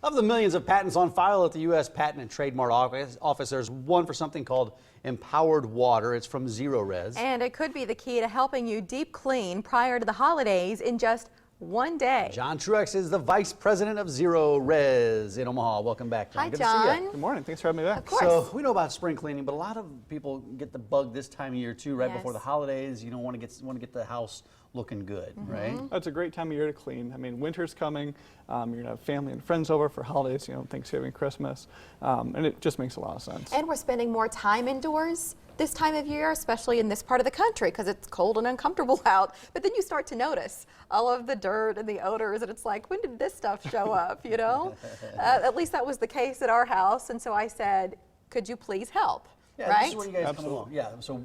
Of the millions of patents on file at the U.S. Patent and Trademark Office, there's one for something called empowered water. It's from Zerorez. And it could be the key to helping you deep clean prior to the holidays in just one day. Jon Truex is the Vice President of Zerorez in Omaha. Welcome back, Jon. Hi, Good Jon. to see you. Good morning. Thanks for having me back. Of course. So we know about spring cleaning, but a lot of people get the bug this time of year too, right before the Yes. holidays. You don't want to get the house looking good, right? That's a great time of year to clean. I mean, winter's coming. You're going to have family and friends over for holidays, Thanksgiving, Christmas, and it just makes a lot of sense. And we're spending more time indoors this time of year, especially in this part of the country because it's cold and uncomfortable out. But then you start to notice all of the dirt and the odors, and it's like, when did this stuff show up, At least that was the case at our house, and so I said, could you please help, Yeah, right? this is where you guys come along. Yeah, so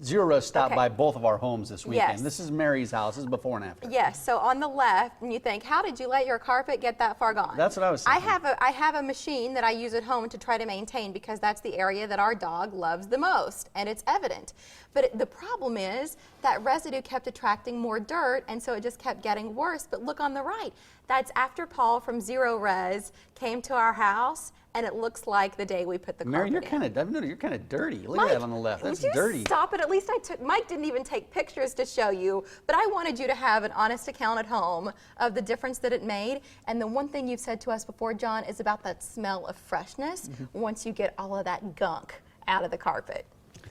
Zerorez stopped by both of our homes this weekend. Yes. This is Mary's house. This is before and after. Yes, so on the left, and you think, how did you let your carpet get that far gone? That's what I was thinking. I have a machine that I use at home to try to maintain because that's the area that our dog loves the most, and it's evident. But the problem is that residue kept attracting more dirt, and so it just kept getting worse. But look on the right. That's after Paul from Zerorez came to our house, and it looks like the day we put the Mary, carpet in. you're kind of dirty. Look Mike, at that on the left. That's would you dirty. Stop it. At least Mike didn't even take pictures to show you, but I wanted you to have an honest account at home of the difference that it made. And the one thing you've said to us before, Jon, is about that smell of freshness once you get all of that gunk out of the carpet.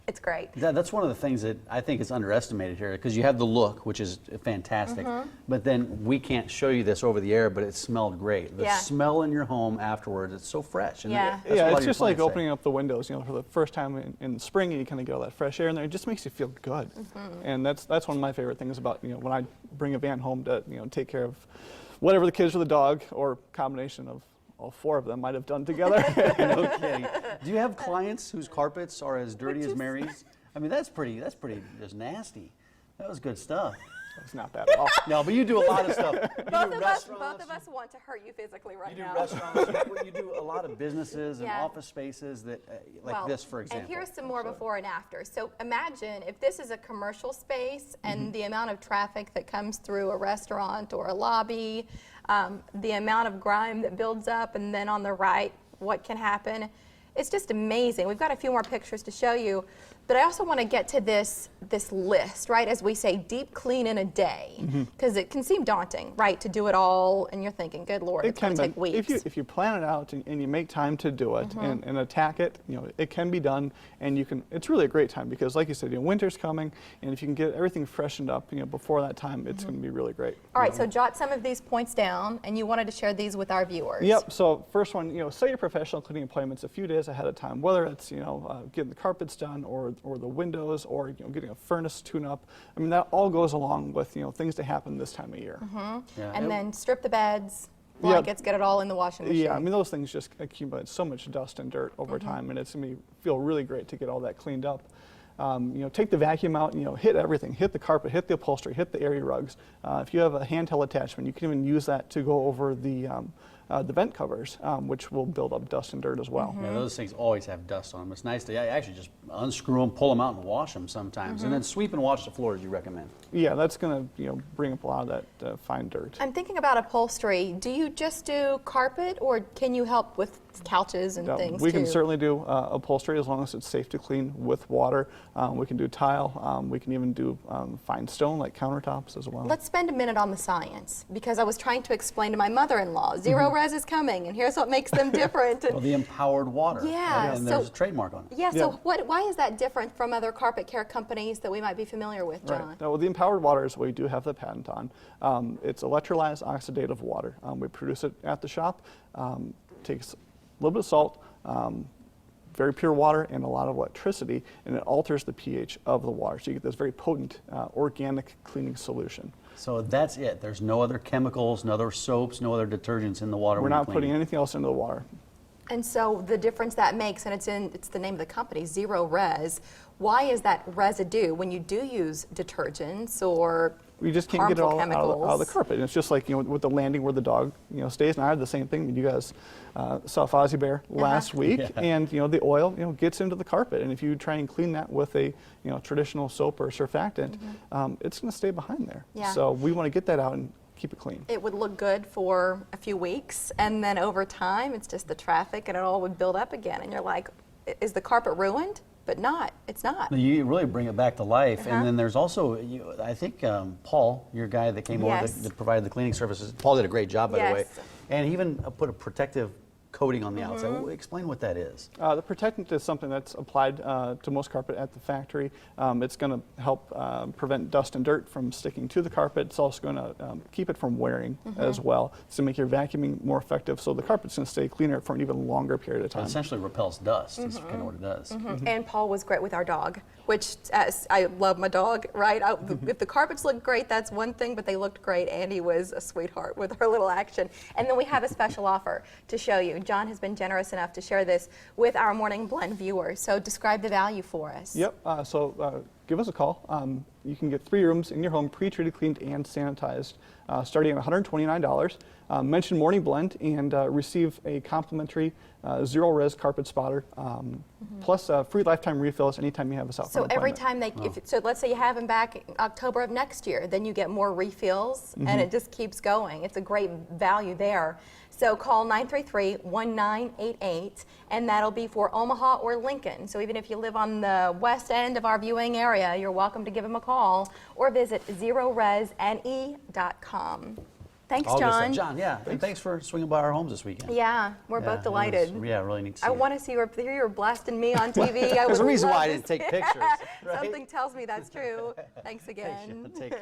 It's great. That's one of the things that I think is underestimated here, because you have the look, which is fantastic, but then we can't show you this over the air, but it smelled great. The smell in your home afterwards, it's so fresh. And it's just like opening up the windows, for the first time in spring, and you kind of get all that fresh air in there. It just makes you feel good. And that's one of my favorite things about, when I bring a van home to, take care of whatever the kids or the dog, or combination of all four of them might have done together. No kidding. Do you have clients whose carpets are as dirty as Mary's? I mean, that's pretty just nasty. That was good stuff. It's not that at all. No, but you do a lot of stuff. Both of us want to hurt you physically right now. You do restaurants, you do a lot of businesses and office spaces that, like this, for example. And here's some more before and after. So imagine if this is a commercial space and the amount of traffic that comes through a restaurant or a lobby, the amount of grime that builds up, and then on the right, what can happen. It's just amazing. We've got a few more pictures to show you, but I also want to get to this list, right? As we say, deep clean in a day, because it can seem daunting, right? To do it all, and you're thinking, good Lord, it's going to take weeks. If you plan it out and you make time to do it and attack it, it can be done, and you can. It's really a great time because, like you said, winter's coming, and if you can get everything freshened up, before that time, it's going to be really great. All right, so jot some of these points down, and you wanted to share these with our viewers. Yep. So first one, set your professional cleaning appointments a few days ahead of time, whether it's getting the carpets done or the windows or getting a furnace tune-up. I mean, that all goes along with things to happen this time of year. And then strip the beds, blankets, get it all in the washing machine. Yeah, I mean, those things just accumulate so much dust and dirt over time, and it's going to feel really great to get all that cleaned up. Take the vacuum out and hit everything, hit the carpet, hit the upholstery, hit the area rugs. If you have a handheld attachment, you can even use that to go over the vent covers, which will build up dust and dirt as well. Yeah, those things always have dust on them. It's nice to actually just unscrew them, pull them out, and wash them sometimes, and then sweep and wash the floors. You recommend? Yeah, that's going to bring up a lot of that fine dirt. I'm thinking about upholstery. Do you just do carpet, or can you help with couches and things We too? can certainly do upholstery as long as it's safe to clean with water. We can do tile. We can even do fine stone like countertops as well. Let's spend a minute on the science, because I was trying to explain to my mother-in-law, Zerorez is coming, and here's what makes them different. Well, the empowered water. Yeah. And there's a trademark on it. Yeah, so why is that different from other carpet care companies that we might be familiar with, Jon? Right. Well, the empowered water is what we do have the patent on. It's electrolyzed oxidative water. We produce it at the shop. Takes a little bit of salt, very pure water, and a lot of electricity, and it alters the pH of the water. So you get this very potent organic cleaning solution. So that's it. There's no other chemicals, no other soaps, no other detergents in the water. We're not putting anything else into the water. And so the difference that makes, and it's the name of the company, Zerorez. Why is that residue when you do use detergents or We just can't get it all out chemicals of the carpet. And it's just like with the landing where the dog stays. And I had the same thing. You guys saw Fozzie Bear last week, and the oil gets into the carpet. And if you try and clean that with a traditional soap or surfactant, it's going to stay behind there. Yeah. So we want to get that out and keep it clean. It would look good for a few weeks, and then over time, it's just the traffic, and it all would build up again. And you're like, is the carpet ruined? But it's not. You really bring it back to life. And then there's also, I think Paul, your guy that came over that provided the cleaning services, Paul did a great job, by the way. And he even put a protective coating on the outside. Explain what that is. The protectant is something that's applied to most carpet at the factory. It's going to help prevent dust and dirt from sticking to the carpet. It's also going to keep it from wearing as well, to make your vacuuming more effective, so the carpet's going to stay cleaner for an even longer period of time. It essentially repels dust, is kind of what it does. And Paul was great with our dog, which I love my dog, right? If the carpets look great, that's one thing, but they looked great. Andy was a sweetheart with her little action. And then we have a special offer to show you. John has been generous enough to share this with our Morning Blend viewers. So describe the value for us. Yep. So give us a call. You can get 3 rooms in your home, pre-treated, cleaned, and sanitized, starting at $129. Mention Morning Blend and receive a complimentary Zerorez carpet spotter, plus free lifetime refills anytime you have us out for an every appointment. time so let's say you have them back in October of next year, then you get more refills, and it just keeps going. It's a great value there. So call 933-1988, and that'll be for Omaha or Lincoln. So even if you live on the west end of our viewing area, you're welcome to give them a call, or visit zerorezne.com. Thanks, John. John, and thanks for swinging by our homes this weekend. Yeah, we're both delighted. Really neat to see I you. want to see you here. You're blasting me on TV. There's a reason why I didn't take pictures. Right? Something tells me that's true. Thanks again. Take care.